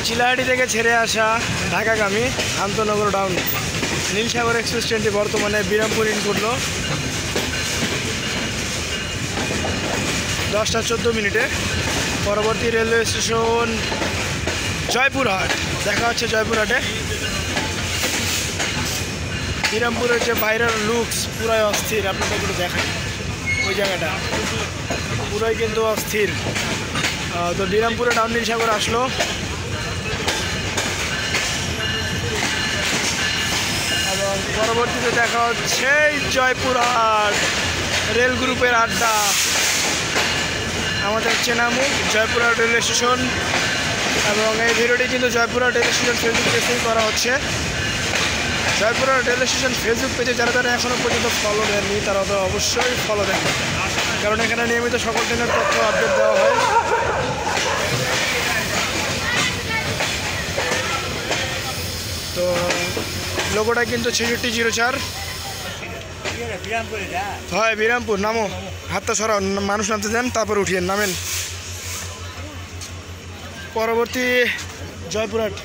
চিলাহাটি থেকে ছেড়ে আসা ঢাকাগামী আন্তনগর ডাউন নীলসাগর এক্সপ্রেস ট্রেনটি বর্তমানে বিরামপুর ইন করলো 10:14 পরবর্তী রেলওয়ে স্টেশন জয়পুরহাট। দেখা হচ্ছে জয়পুরহাটে। বিরামপুরের যে বাইরের লুকস পুরাই অস্থির, আপনাদের একটু দেখাই। ওই জায়গাটা পুরাই কিন্তু অস্থির। তো বিরামপুরে ডাউন নীলসাগর আসলো। এবং পরবর্তীতে দেখা হচ্ছে জয়পুরহাট রেল গ্রুপের আড্ডা। আমাদের চেনামুখ জয়পুরহাট রেলওয়ে স্টেশন। এবং এই ভিডিওটি কিন্তু জয়পুরহাট রেলওয়ে স্টেশন ফেসবুক পেজেই করা হচ্ছে। জয়পুরহাট রেলওয়ে স্টেশন ফেসবুক পেজে যারা যারা এখনও পর্যন্ত ফলো দেননি তারা তো অবশ্যই ফলো দেন, কারণ এখানে নিয়মিত সকল ট্রেনের তথ্য আপডেট দেওয়া হয়। তো লোগোটা কিন্তু 6604। হয় বিরামপুর। নামো, হাতটা সরাও, মানুষ নামতে দেন, তারপর উঠিয়ে নামেন। পরবর্তী জয়পুরহাট।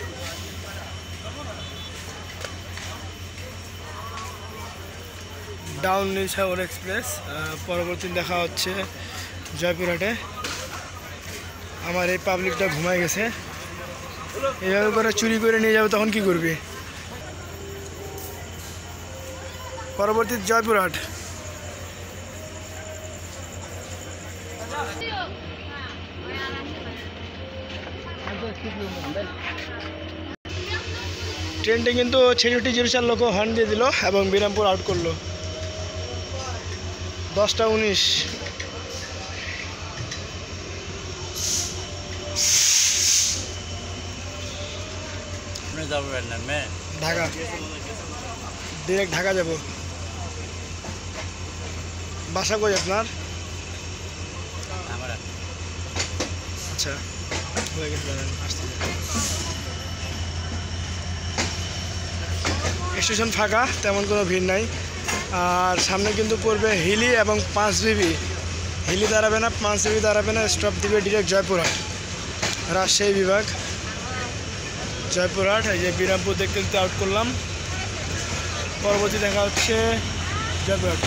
ডাউন নীলসাগর এক্সপ্রেস পরবর্তী দেখা হচ্ছে জয়পুরহাটে। আমার এই পাবলিকটা ঘুমায় গেছে, এভাবে করে চুরি করে নিয়ে যাবে তখন কি করবি? পরবর্তী জয়পুরহাট। ট্রেনটি কিন্তু 6604 লোক হর্ন দিয়ে দিল এবং বিরামপুর আউট করলো 10:19। ঢাকা, ডিরেক্ট ঢাকা যাব। বাসা কই আপনার? আচ্ছা, হয়ে গেছে। স্টেশন ফাঁকা, তেমন কোনো ভিড় নাই। আর সামনে কিন্তু পড়বে হিলি এবং 5BB। হিলি দাঁড়াবে না, 5BB দাঁড়াবে না, স্টপ দিবে ডিরেক্ট জয়পুরহাট, রাজশাহী বিভাগ। জয়পুরহাট, এই যে বিরামপুর দেখতে দেখতে আউট করলাম। পরবর্তী দেখা হচ্ছে জয়পুরহাট।